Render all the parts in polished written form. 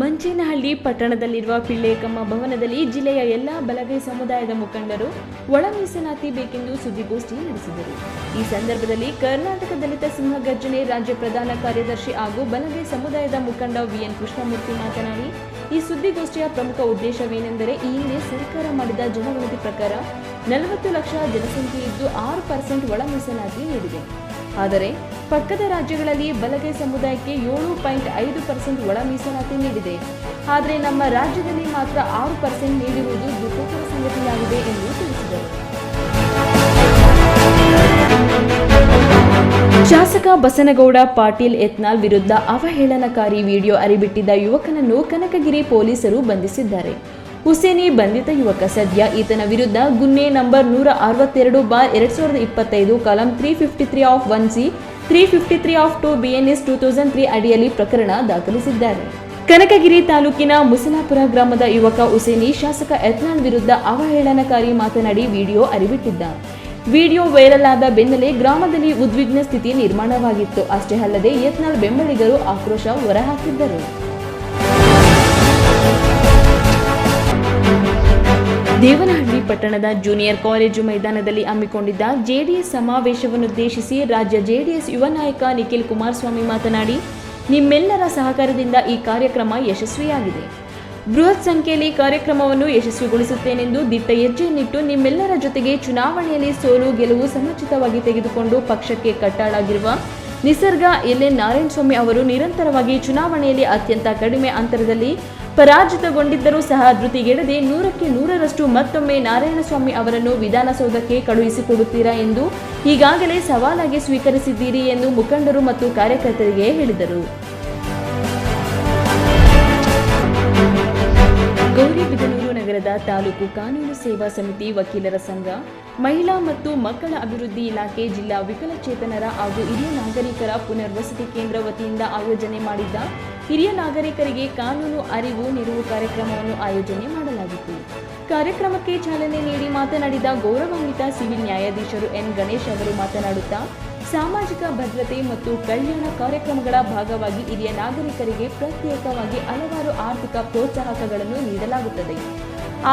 ಮಂಚೇನಹಳ್ಳಿ ಪಟ್ಟಣದಲ್ಲಿರುವ ಪಿಳ್ಳೇಕಮ್ಮ ಭವನದಲ್ಲಿ ಜಿಲ್ಲೆಯ ಎಲ್ಲಾ ಬಲಗೈ ಸಮುದಾಯದ ಮುಖಂಡರು ಒಳ ಮೀಸಲಾತಿ ಬೇಕೆಂದು ಸುದ್ದಿಗೋಷ್ಠಿ ನಡೆಸಿದರು. ಈ ಸಂದರ್ಭದಲ್ಲಿ ಕರ್ನಾಟಕ ದಲಿತ ಸಿಂಹ ಗರ್ಜನೆ ರಾಜ್ಯ ಪ್ರಧಾನ ಕಾರ್ಯದರ್ಶಿ ಹಾಗೂ ಬಲಗೈ ಸಮುದಾಯದ ಮುಖಂಡ ವಿಎನ್ ಕೃಷ್ಣಮೂರ್ತಿ ಮಾತನಾಡಿ, ಈ ಸುದ್ದಿಗೋಷ್ಠಿಯ ಪ್ರಮುಖ ಉದ್ದೇಶವೇನೆಂದರೆ, ಈ ಹಿಂದೆ ಸರ್ಕಾರ ಮಾಡಿದ ಜನಗಣತಿ ಪ್ರಕಾರ 40 ಲಕ್ಷ ಜನಸಂಖ್ಯೆ ಇದ್ದು 6% ಒಳ ಮೀಸಲಾತಿ ನೀಡಿದೆ. ಆದರೆ ಪಕ್ಕದ ರಾಜ್ಯಗಳಲ್ಲಿ ಬಲಗೈ ಸಮುದಾಯಕ್ಕೆ 7.5% ಒಳ ಮೀಸಲಾತಿ ನೀಡಿದೆ. ಆದರೆ ನಮ್ಮ ರಾಜ್ಯದಲ್ಲಿ ಮಾತ್ರ 6% ನೀಡಿರುವುದು ದುಃಖಕರ ಸಂಗತಿಯಾಗಿದೆ ಎಂದು ತಿಳಿಸಿದರು. ಶಾಸಕ ಬಸನಗೌಡ ಪಾಟೀಲ್ ಯತ್ನಾಳ್ ವಿರುದ್ಧ ಅವಹೇಳನಕಾರಿ ವಿಡಿಯೋ ಹರಿಬಿಟ್ಟಿದ್ದ ಯುವಕನನ್ನು ಕನಕಗಿರಿ ಪೊಲೀಸರು ಬಂಧಿಸಿದ್ದಾರೆ. ಹುಸೇನಿ ಬಂಧಿತ ಯುವಕ. ಸದ್ಯ ಈತನ ವಿರುದ್ಧ ಗುನ್ನೆ ನಂಬರ್ 162/2025 ಕಾಲಂ 353 ಆಫ್ 1C 353 ಆಫ್ 2 BNS 2003 ಅಡಿಯಲ್ಲಿ ಪ್ರಕರಣ ದಾಖಲಿಸಿದ್ದಾರೆ. ಕನಕಗಿರಿ ತಾಲೂಕಿನ ಮುಸಲಾಪುರ ಗ್ರಾಮದ ಯುವಕ ಹುಸೇನಿ ಶಾಸಕ ಯತ್ನಾಳ್ ವಿರುದ್ಧ ಅವಹೇಳನಕಾರಿ ಮಾತನಾಡಿ ವಿಡಿಯೋ ಹರಿಬಿಟ್ಟಿದ್ದ. ವಿಡಿಯೋ ವೈರಲ್ ಆದ ಬೆನ್ನಲ್ಲೇ ಗ್ರಾಮದಲ್ಲಿ ಉದ್ವಿಗ್ನ ಸ್ಥಿತಿ ನಿರ್ಮಾಣವಾಗಿತ್ತು. ಅಷ್ಟೇ ಅಲ್ಲದೆ ಯತ್ನಾಳ್ ಬೆಂಬಲಿಗರು ಆಕ್ರೋಶ ಹೊರಹಾಕಿದ್ದರು. ದೇವನಹಳ್ಳಿ ಪಟ್ಟಣದ ಜೂನಿಯರ್ ಕಾಲೇಜು ಮೈದಾನದಲ್ಲಿ ಹಮ್ಮಿಕೊಂಡಿದ್ದ ಜೆಡಿಎಸ್ ಸಮಾವೇಶವನ್ನುದ್ದೇಶಿಸಿ ರಾಜ್ಯ ಜೆಡಿಎಸ್ ಯುವ ನಾಯಕ ನಿಖಿಲ್ ಕುಮಾರಸ್ವಾಮಿ ಮಾತನಾಡಿ, ನಿಮ್ಮೆಲ್ಲರ ಸಹಕಾರದಿಂದ ಈ ಕಾರ್ಯಕ್ರಮ ಯಶಸ್ವಿಯಾಗಿದೆ. ಬೃಹತ್ ಸಂಖ್ಯೆಯಲ್ಲಿ ಕಾರ್ಯಕ್ರಮವನ್ನು ಯಶಸ್ವಿಗೊಳಿಸುತ್ತೇನೆಂದು ದಿಟ್ಟ ಹೆಜ್ಜೆಯನ್ನಿಟ್ಟು ನಿಮ್ಮೆಲ್ಲರ ಜೊತೆಗೆ ಚುನಾವಣೆಯಲ್ಲಿ ಸೋಲು ಗೆಲುವು ಸಮಚಿತವಾಗಿ ತೆಗೆದುಕೊಂಡು ಪಕ್ಷಕ್ಕೆ ಕಟ್ಟಾಳಾಗಿರುವ ನಿಸರ್ಗ ಎಲ್.ಎನ್. ನಾರಾಯಣಸ್ವಾಮಿ ಅವರು ನಿರಂತರವಾಗಿ ಚುನಾವಣೆಯಲ್ಲಿ ಅತ್ಯಂತ ಕಡಿಮೆ ಅಂತರದಲ್ಲಿ ಪರಾಜಿತಗೊಂಡಿದ್ದರೂ ಸಹ ಧೃತಿಗೆಡದೆ 100ಕ್ಕೆ 100ರಷ್ಟು ಮತ್ತೊಮ್ಮೆ ನಾರಾಯಣಸ್ವಾಮಿ ಅವರನ್ನು ವಿಧಾನಸೌಧಕ್ಕೆ ಕಳುಹಿಸಿಕೊಡುತ್ತೀರಾ ಎಂದು ಈಗಾಗಲೇ ಸವಾಲಾಗಿ ಸ್ವೀಕರಿಸಿದ್ದೀರಿ ಎಂದು ಮುಖಂಡರು ಮತ್ತು ಕಾರ್ಯಕರ್ತರಿಗೆ ಹೇಳಿದರು. ಗೌರಿಬಿದನೂರು ನಗರದ ತಾಲೂಕು ಕಾನೂನು ಸೇವಾ ಸಮಿತಿ, ವಕೀಲರ ಸಂಘ, ಮಹಿಳಾ ಮತ್ತು ಮಕ್ಕಳ ಅಭಿವೃದ್ಧಿ ಇಲಾಖೆ, ಜಿಲ್ಲಾ ವಿಕಲಚೇತನರ ಹಾಗೂ ಹಿರಿಯ ನಾಗರಿಕರ ಪುನರ್ವಸತಿ ಕೇಂದ್ರ ವತಿಯಿಂದ ಆಯೋಜನೆ ಮಾಡಿದ್ದ ಹಿರಿಯ ನಾಗರಿಕರಿಗೆ ಕಾನೂನು ಅರಿವು ನೆರವು ಕಾರ್ಯಕ್ರಮವನ್ನು ಆಯೋಜನೆ ಮಾಡಲಾಗಿತ್ತು. ಕಾರ್ಯಕ್ರಮಕ್ಕೆ ಚಾಲನೆ ನೀಡಿ ಮಾತನಾಡಿದ ಗೌರವಾನ್ವಿತ ಸಿವಿಲ್ ನ್ಯಾಯಾಧೀಶರು ಎನ್ ಗಣೇಶ್ ಅವರು ಮಾತನಾಡುತ್ತಾ, ಸಾಮಾಜಿಕ ಭದ್ರತೆ ಮತ್ತು ಕಲ್ಯಾಣ ಕಾರ್ಯಕ್ರಮಗಳ ಭಾಗವಾಗಿ ಹಿರಿಯ ನಾಗರಿಕರಿಗೆ ಪ್ರತ್ಯೇಕವಾಗಿ ಹಲವಾರು ಆರ್ಥಿಕ ಪ್ರೋತ್ಸಾಹಕಗಳನ್ನು ನೀಡಲಾಗುತ್ತದೆ.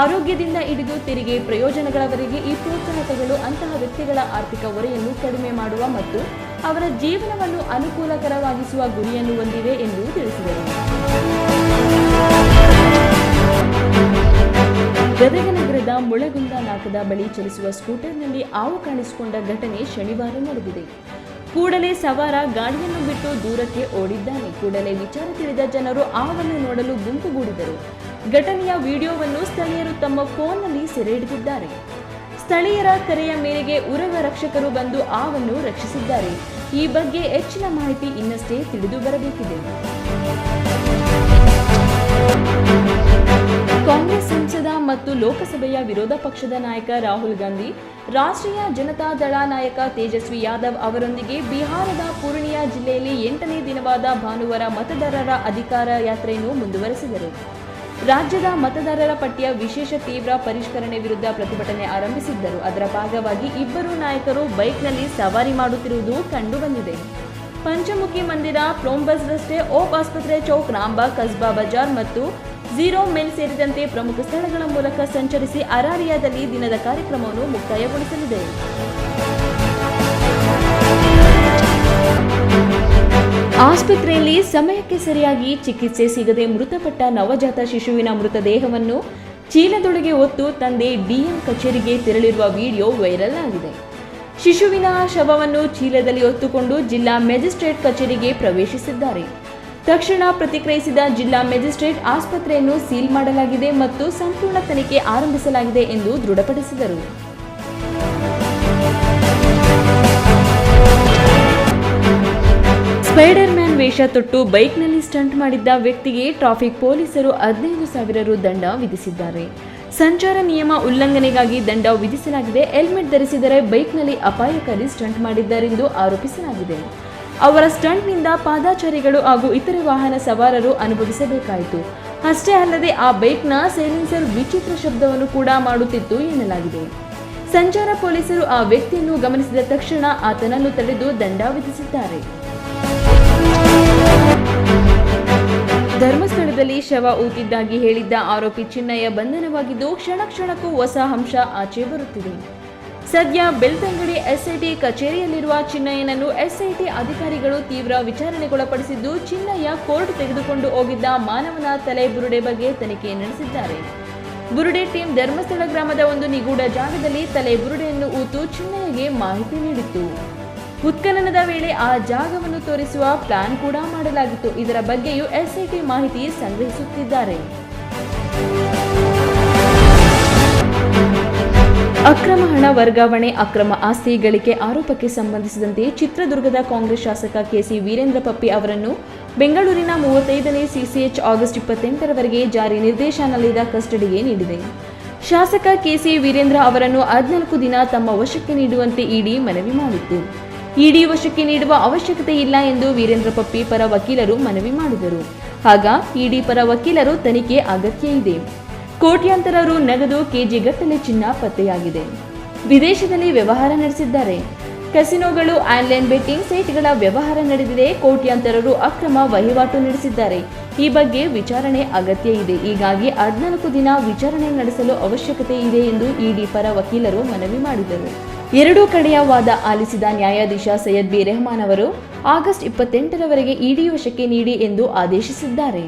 ಆರೋಗ್ಯದಿಂದ ಹಿಡಿದು ತೆರಿಗೆ ಪ್ರಯೋಜನಗಳವರೆಗೆ ಈ ಪ್ರೋತ್ಸಾಹಕಗಳು ಅಂತಹ ವ್ಯಕ್ತಿಗಳ ಆರ್ಥಿಕ ಹೊರೆಯನ್ನು ಕಡಿಮೆ ಮಾಡುವ ಮತ್ತು ಅವರ ಜೀವನವನ್ನು ಅನುಕೂಲಕರವಾಗಿಸುವ ಗುರಿಯನ್ನು ಹೊಂದಿವೆ ಎಂದು ತಿಳಿಸಿದರು. ಗದಗ ನಗರದ ಮುಳಗುಂದ ನಾಕದ ಬಳಿ ಚಲಿಸುವ ಸ್ಕೂಟರ್ನಲ್ಲಿ ಹಾವು ಕಾಣಿಸಿಕೊಂಡ ಘಟನೆ ಶನಿವಾರ ನಡೆದಿದೆ. ಕೂಡಲೇ ಸವಾರ ಗಾಡಿಯನ್ನು ಬಿಟ್ಟು ದೂರಕ್ಕೆ ಓಡಿದ್ದಾನೆ. ಕೂಡಲೇ ವಿಚಾರ ತಿಳಿದ ಜನರು ಹಾವನ್ನು ನೋಡಲು ಗುಂಪುಗೂಡಿದರು. ಘಟನೆಯ ವಿಡಿಯೋವನ್ನು ಸ್ಥಳೀಯರು ತಮ್ಮ ಫೋನ್ನಲ್ಲಿ ಸೆರೆ ಹಿಡಿದಿದ್ದಾರೆ. ಸ್ಥಳೀಯರ ಕರೆಯ ಮೇರೆಗೆ ಉರಗ ರಕ್ಷಕರು ಬಂದು ಹಾವನ್ನು ರಕ್ಷಿಸಿದ್ದಾರೆ. ಈ ಬಗ್ಗೆ ಹೆಚ್ಚಿನ ಮಾಹಿತಿ ಇನ್ನಷ್ಟೇ ತಿಳಿದು ಬರಬೇಕಿದೆ. ಕಾಂಗ್ರೆಸ್ ಸಂಸದ ಮತ್ತು ಲೋಕಸಭೆಯ ವಿರೋಧ ಪಕ್ಷದ ನಾಯಕ ರಾಹುಲ್ ಗಾಂಧಿ ರಾಷ್ಟ್ರೀಯ ಜನತಾ ದಳ ನಾಯಕ ತೇಜಸ್ವಿ ಯಾದವ್ ಅವರೊಂದಿಗೆ ಬಿಹಾರದ ಪೂರ್ಣಿಯಾ ಜಿಲ್ಲೆಯಲ್ಲಿ 8ನೇ ದಿನವಾದ ಭಾನುವಾರ ಮತದಾರರ ಅಧಿಕಾರ ಯಾತ್ರೆಯನ್ನು ಮುಂದುವರೆಸಿದರು. ರಾಜ್ಯದ ಮತದಾರರ ಪಟ್ಟಿಯ ವಿಶೇಷ ತೀವ್ರ ಪರಿಷ್ಕರಣೆ ವಿರುದ್ಧ ಪ್ರತಿಭಟನೆ ಆರಂಭಿಸಿದ್ದರು. ಅದರ ಭಾಗವಾಗಿ ಇಬ್ಬರು ನಾಯಕರು ಬೈಕ್ನಲ್ಲಿ ಸವಾರಿ ಮಾಡುತ್ತಿರುವುದು ಕಂಡುಬಂದಿದೆ. ಪಂಚಮುಖಿ ಮಂದಿರ, ಪ್ರೋಂಬಸ್ ರಸ್ತೆ, ಓಕ್ ಆಸ್ಪತ್ರೆ ಚೌಕ್, ರಾಂಬಾಗ್, ಕಸ್ಬಾ ಬಜಾರ್ ಮತ್ತು ಝೀರೋ ಮೆಲ್ ಸೇರಿದಂತೆ ಪ್ರಮುಖ ಸ್ಥಳಗಳ ಮೂಲಕ ಸಂಚರಿಸಿ ಅರಾರಿಯಾದಲ್ಲಿ ದಿನದ ಕಾರ್ಯಕ್ರಮವನ್ನು ಮುಕ್ತಾಯಗೊಳಿಸಲಿದೆ. ಆಸ್ಪತ್ರೆಯಲ್ಲಿ ಸಮಯಕ್ಕೆ ಸರಿಯಾಗಿ ಚಿಕಿತ್ಸೆ ಸಿಗದೆ ಮೃತಪಟ್ಟ ನವಜಾತ ಶಿಶುವಿನ ಮೃತದೇಹವನ್ನು ಚೀಲದೊಳಗೆ ಹೊತ್ತು ತಂದೆ ಡಿಎಂ ಕಚೇರಿಗೆ ತೆರಳಿರುವ ವಿಡಿಯೋ ವೈರಲ್ ಆಗಿದೆ. ಶಿಶುವಿನ ಶವವನ್ನು ಚೀಲದಲ್ಲಿ ಹೊತ್ತುಕೊಂಡು ಜಿಲ್ಲಾ ಮ್ಯಾಜಿಸ್ಟ್ರೇಟ್ ಕಚೇರಿಗೆ ಪ್ರವೇಶಿಸಿದ್ದಾರೆ. ತಕ್ಷಣ ಪ್ರತಿಕ್ರಿಯಿಸಿದ ಜಿಲ್ಲಾ ಮ್ಯಾಜಿಸ್ಟ್ರೇಟ್ ಆಸ್ಪತ್ರೆಯನ್ನು ಸೀಲ್ ಮಾಡಲಾಗಿದೆ ಮತ್ತು ಸಂಪೂರ್ಣ ತನಿಖೆ ಆರಂಭಿಸಲಾಗಿದೆ ಎಂದು ದೃಢಪಡಿಸಿದರು. ಸ್ಪೈಡರ್ ಮ್ಯಾನ್ ವೇಷ ತೊಟ್ಟು ಬೈಕ್ನಲ್ಲಿ ಸ್ಟಂಟ್ ಮಾಡಿದ್ದ ವ್ಯಕ್ತಿಗೆ ಟ್ರಾಫಿಕ್ ಪೊಲೀಸರು 15,000 ರು ದಂಡ ವಿಧಿಸಿದ್ದಾರೆ. ಸಂಚಾರ ನಿಯಮ ಉಲ್ಲಂಘನೆಗಾಗಿ ದಂಡ ವಿಧಿಸಲಾಗಿದೆ. ಹೆಲ್ಮೆಟ್ ಧರಿಸಿದರೆ ಬೈಕ್ನಲ್ಲಿ ಅಪಾಯಕಾರಿ ಸ್ಟಂಟ್ ಮಾಡಿದ್ದಾರೆಂದು ಆರೋಪಿಸಲಾಗಿದೆ. ಅವರ ಸ್ಟಂಟ್ನಿಂದ ಪಾದಚಾರಿಗಳು ಹಾಗೂ ಇತರೆ ವಾಹನ ಸವಾರರು ಅನುಭವಿಸಬೇಕಾಯಿತು. ಅಷ್ಟೇ ಅಲ್ಲದೆ ಆ ಬೈಕ್ನ ಸೈಲೆನ್ಸರ್ ವಿಚಿತ್ರ ಶಬ್ದವನ್ನು ಕೂಡ ಮಾಡುತ್ತಿತ್ತು ಎನ್ನಲಾಗಿದೆ. ಸಂಚಾರ ಪೊಲೀಸರು ಆ ವ್ಯಕ್ತಿಯನ್ನು ಗಮನಿಸಿದ ತಕ್ಷಣ ಆತನನ್ನು ತಡೆದು ದಂಡ ವಿಧಿಸಿದ್ದಾರೆ. ಧರ್ಮಸ್ಥಳದಲ್ಲಿ ಶವ ಊತಿದ್ದಾಗಿ ಹೇಳಿದ್ದ ಆರೋಪಿ ಚಿನ್ನಯ್ಯ ಬಂಧನವಾಗಿದ್ದು ಕ್ಷಣ ಕ್ಷಣಕ್ಕೂ ಹೊಸ ಅಂಶ ಆಚೆ ಬರುತ್ತಿದೆ. ಸದ್ಯ ಬೆಳ್ತಂಗಡಿ ಎಸ್ಐಟಿ ಕಚೇರಿಯಲ್ಲಿರುವ ಚಿನ್ನಯ್ಯನನ್ನು ಎಸ್ಐಟಿ ಅಧಿಕಾರಿಗಳು ತೀವ್ರ ವಿಚಾರಣೆಗೊಳಪಡಿಸಿದ್ದು, ಚಿನ್ನಯ್ಯ ಕೋರ್ಟ್ ತೆಗೆದುಕೊಂಡು ಹೋಗಿದ್ದ ಮಾನವನ ತಲೆ ಬುರುಡೆ ಬಗ್ಗೆ ತನಿಖೆ ನಡೆಸಿದ್ದಾರೆ. ಬುರುಡೆ ಟೀಮ್ ಧರ್ಮಸ್ಥಳ ಗ್ರಾಮದ ಒಂದು ನಿಗೂಢ ಜಾಗದಲ್ಲಿ ತಲೆ ಬುರುಡೆಯನ್ನು ಊತು ಚಿನ್ನಯ್ಯಗೆ ಮಾಹಿತಿ ನೀಡಿತ್ತು. ಉತ್ಖನನದ ವೇಳೆ ಆ ಜಾಗವನ್ನು ತೋರಿಸುವ ಪ್ಲಾನ್ ಕೂಡ ಮಾಡಲಾಗಿತ್ತು. ಇದರ ಬಗ್ಗೆಯೂ ಎಸ್ಐಟಿ ಮಾಹಿತಿ ಸಂಗ್ರಹಿಸುತ್ತಿದ್ದಾರೆ. ಅಕ್ರಮ ಹಣ ವರ್ಗಾವಣೆ, ಅಕ್ರಮ ಆಸ್ತಿ ಗಳಿಕೆ ಆರೋಪಕ್ಕೆ ಸಂಬಂಧಿಸಿದಂತೆ ಚಿತ್ರದುರ್ಗದ ಕಾಂಗ್ರೆಸ್ ಶಾಸಕ ಕೆಸಿ ವೀರೇಂದ್ರ ಪಪ್ಪಿ ಅವರನ್ನು ಬೆಂಗಳೂರಿನ 35ನೇ ಸಿಸಿಎಚ್ ಆಗಸ್ಟ್ 28ರವರೆಗೆ ಜಾರಿ ನಿರ್ದೇಶನಾಲಯದ ಕಸ್ಟಡಿಗೆ ನೀಡಿದೆ. ಶಾಸಕ ಕೆಸಿ ವೀರೇಂದ್ರ ಅವರನ್ನು 14 ದಿನ ತಮ್ಮ ವಶಕ್ಕೆ ನೀಡುವಂತೆ ಇಡಿ ಮನವಿ ಮಾಡಿತ್ತು. ಇಡಿ ವಶಕ್ಕೆ ನೀಡುವ ಅವಶ್ಯಕತೆ ಇಲ್ಲ ಎಂದು ವೀರೇಂದ್ರ ಪಪ್ಪಿ ಪರ ವಕೀಲರು ಮನವಿ ಮಾಡಿದರು. ಆಗ ಇಡಿ ಪರ ವಕೀಲರು ತನಿಖೆ ಅಗತ್ಯ ಇದೆ. ಕೋಟ್ಯಾಂತರ ರು ನಗದು, ಕೆಜಿಗಟ್ಟಲೆ ಚಿನ್ನ ಪತ್ತೆಯಾಗಿದೆ. ವಿದೇಶದಲ್ಲಿ ವ್ಯವಹಾರ ನಡೆಸಿದ್ದಾರೆ. ಕಸಿನೋಗಳು, ಆನ್ಲೈನ್ ಬೆಟ್ಟಿಂಗ್ ಸೈಟ್ಗಳ ವ್ಯವಹಾರ ನಡೆದಿದೆ. ಕೋಟ್ಯಾಂತರ ರು ಅಕ್ರಮ ವಹಿವಾಟು ನಡೆಸಿದ್ದಾರೆ. ಈ ಬಗ್ಗೆ ವಿಚಾರಣೆ ಅಗತ್ಯ ಇದೆ. ಹೀಗಾಗಿ 14 ದಿನ ವಿಚಾರಣೆ ನಡೆಸಲು ಅವಶ್ಯಕತೆ ಇದೆ ಎಂದು ಇಡಿ ಪರ ವಕೀಲರು ಮನವಿ ಮಾಡಿದರು. ಎರಡೂ ಕಡೆಯ ವಾದ ಆಲಿಸಿದ ನ್ಯಾಯಾಧೀಶ ಸೈಯದ್ ಬಿ ರೆಹಮಾನ್ ಅವರು ಆಗಸ್ಟ್ 28ರವರೆಗೆ ಇಡಿ ವಶಕ್ಕೆ ನೀಡಿ ಎಂದು ಆದೇಶಿಸಿದ್ದಾರೆ.